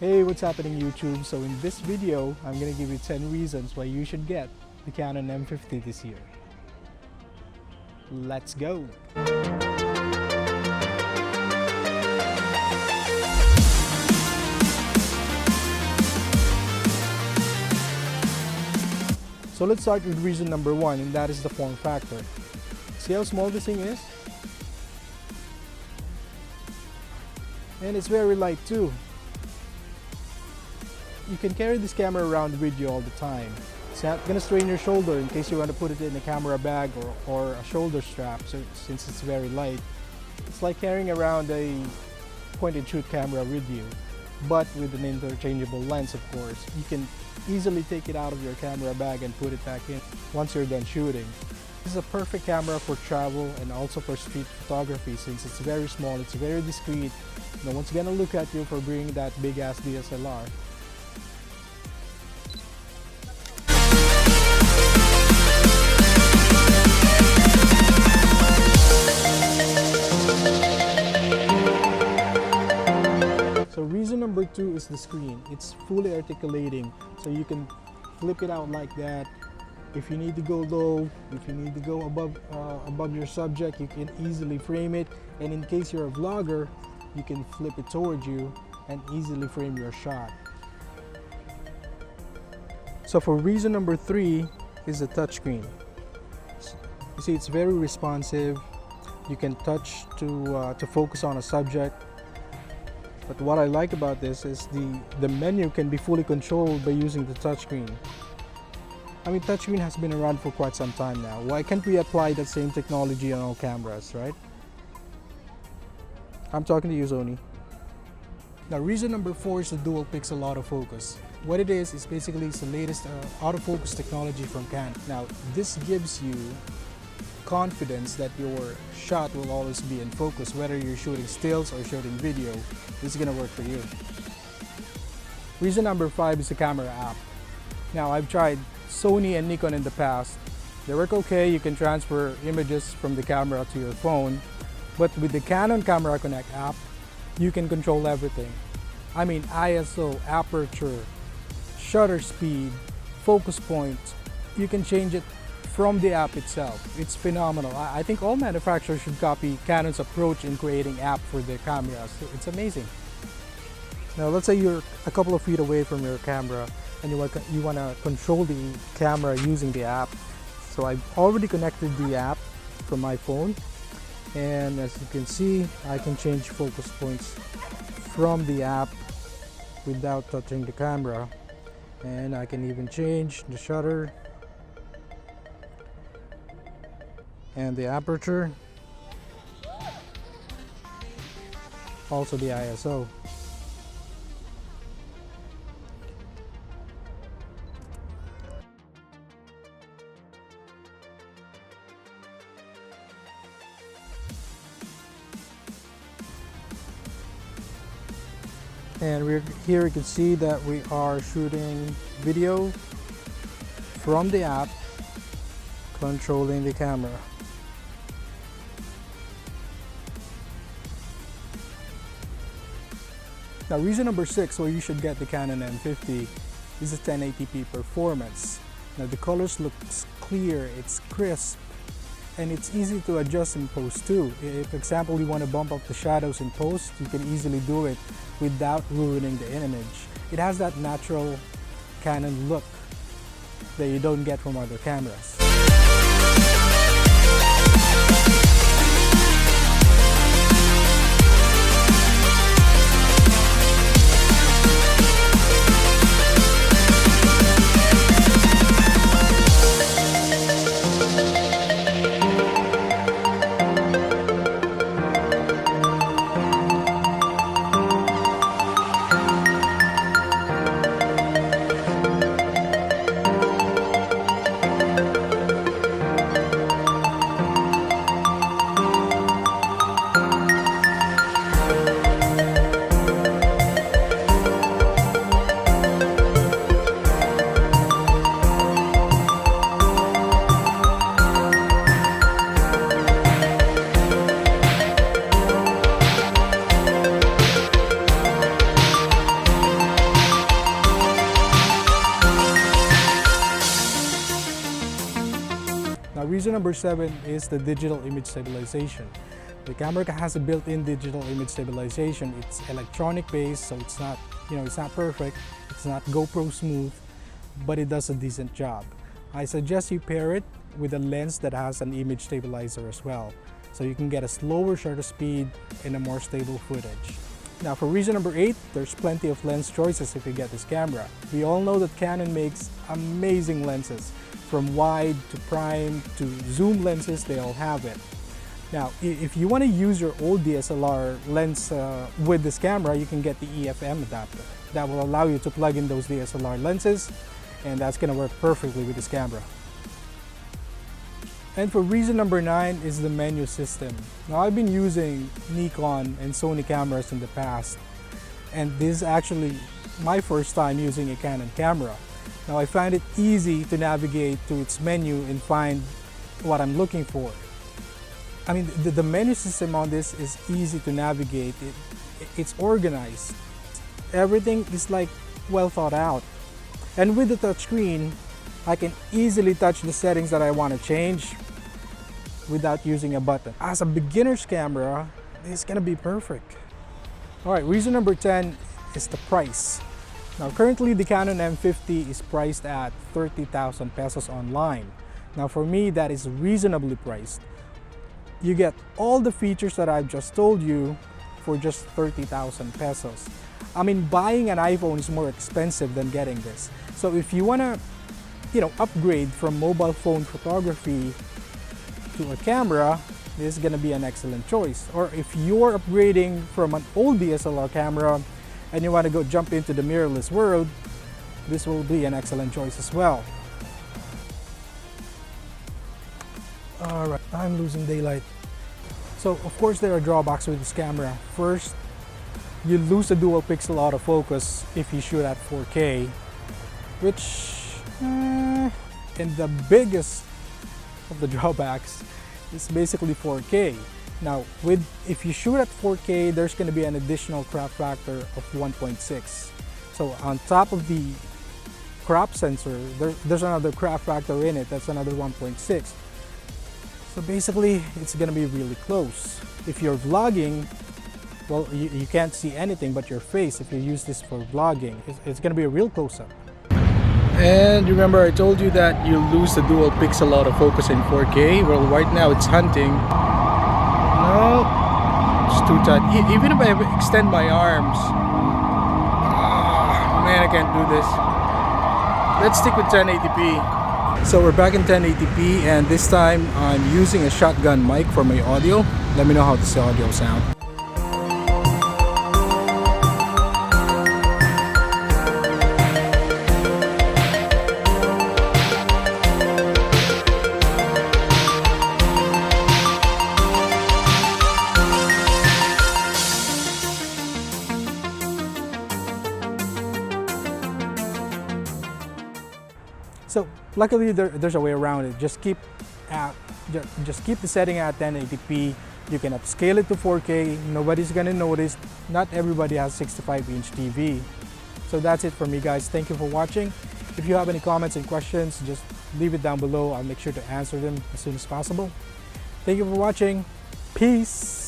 Hey, what's happening YouTube? So in this video, I'm gonna give you 10 reasons why you should get the Canon M50 this year. Let's go! So let's start with reason number 1, and that is the form factor. See how small this thing is? And it's very light too. You can carry this camera around with you all the time. It's not going to strain your shoulder in case you want to put it in a camera bag or a shoulder strap, so since it's very light. It's like carrying around a point-and-shoot camera with you, but with an interchangeable lens, of course. You can easily take it out of your camera bag and put it back in once you're done shooting. This is a perfect camera for travel and also for street photography since it's very small, it's very discreet. No one's going to look at you for bringing that big-ass DSLR. So reason number 2 is the screen. It's fully articulating, so you can flip it out like that. If you need to go low, if you need to go above your subject, you can easily frame it. And in case you're a vlogger, you can flip it towards you and easily frame your shot. So for reason number 3 is the touchscreen. You see, it's very responsive. You can touch to focus on a subject. But what I like about this is the menu can be fully controlled by using the touchscreen. I mean, touchscreen has been around for quite some time now. Why can't we apply that same technology on all cameras, right? I'm talking to you, Zoni. Now, reason number 4 is the dual pixel autofocus. What it is basically it's the latest autofocus technology from Canon. Now, this gives you confidence that your shot will always be in focus, whether you're shooting stills or shooting video. This is gonna work for you. Reason number 5 is the camera app. Now, I've tried Sony and Nikon in the past. They work okay. You can transfer images from the camera to your phone, but with the Canon Camera Connect app, you can control everything. I mean, ISO, aperture, shutter speed, focus point. You can change it from the app itself. It's phenomenal. I think all manufacturers should copy Canon's approach in creating app for their cameras. It's amazing. Now, let's say you're a couple of feet away from your camera and you want to control the camera using the app. So I've already connected the app from my phone, and as you can see, I can change focus points from the app without touching the camera, and I can even change the shutter and the aperture, also the ISO. And here you can see that we are shooting video from the app, controlling the camera. Now, reason number 6 why you should get the Canon M50 is the 1080p performance. Now, the colors look clear, it's crisp, and it's easy to adjust in post too. If, for example, you want to bump up the shadows in post, you can easily do it without ruining the image. It has that natural Canon look that you don't get from other cameras. reason number 7 is the digital image stabilization. The camera has a built-in digital image stabilization. It's electronic based, so it's not, it's not perfect. It's not GoPro smooth, but it does a decent job. I suggest you pair it with a lens that has an image stabilizer as well, so you can get a slower shutter speed and a more stable footage. Now for reason number 8, there's plenty of lens choices if you get this camera. We all know that Canon makes amazing lenses. From wide to prime to zoom lenses, they all have it. Now, if you want to use your old DSLR lens with this camera, you can get the EFM adapter. That will allow you to plug in those DSLR lenses, and that's going to work perfectly with this camera. And for reason number 9 is the menu system. Now, I've been using Nikon and Sony cameras in the past, and this is actually my first time using a Canon camera. Now, I find it easy to navigate to its menu and find what I'm looking for. I mean, the menu system on this is easy to navigate. It's organized. Everything is like well thought out. And with the touchscreen, I can easily touch the settings that I want to change without using a button. As a beginner's camera, it's gonna be perfect. All right, reason number 10 is the price. Now, currently the Canon M50 is priced at 30,000 pesos online. Now, for me, that is reasonably priced. You get all the features that I've just told you for just 30,000 pesos. I mean, buying an iPhone is more expensive than getting this. So if you wanna, upgrade from mobile phone photography to a camera, this is gonna be an excellent choice. Or if you're upgrading from an old DSLR camera and you wanna go jump into the mirrorless world, this will be an excellent choice as well. All right, I'm losing daylight. So of course there are drawbacks with this camera. First, you lose the dual pixel autofocus if you shoot at 4K, which, and the biggest of the drawbacks is basically 4K. Now, if you shoot at 4K, there's going to be an additional crop factor of 1.6. So on top of the crop sensor, there's another crop factor in it. That's another 1.6. So basically, it's going to be really close. If you're vlogging, well, you can't see anything but your face if you use this for vlogging. It's going to be a real close-up. And remember, I told you that you lose the dual pixel autofocus in 4K. Well, right now it's hunting. No, it's too tight. Even if I extend my arms, man, I can't do this. Let's stick with 1080p. So we're back in 1080p, and this time I'm using a shotgun mic for my audio. Let me know how this audio sounds. So luckily there's a way around it. Just keep the setting at 1080p. You can upscale it to 4K. Nobody's gonna notice. Not everybody has 65-inch TV. So that's it for me, guys. Thank you for watching. If you have any comments and questions, just leave it down below. I'll make sure to answer them as soon as possible. Thank you for watching. Peace.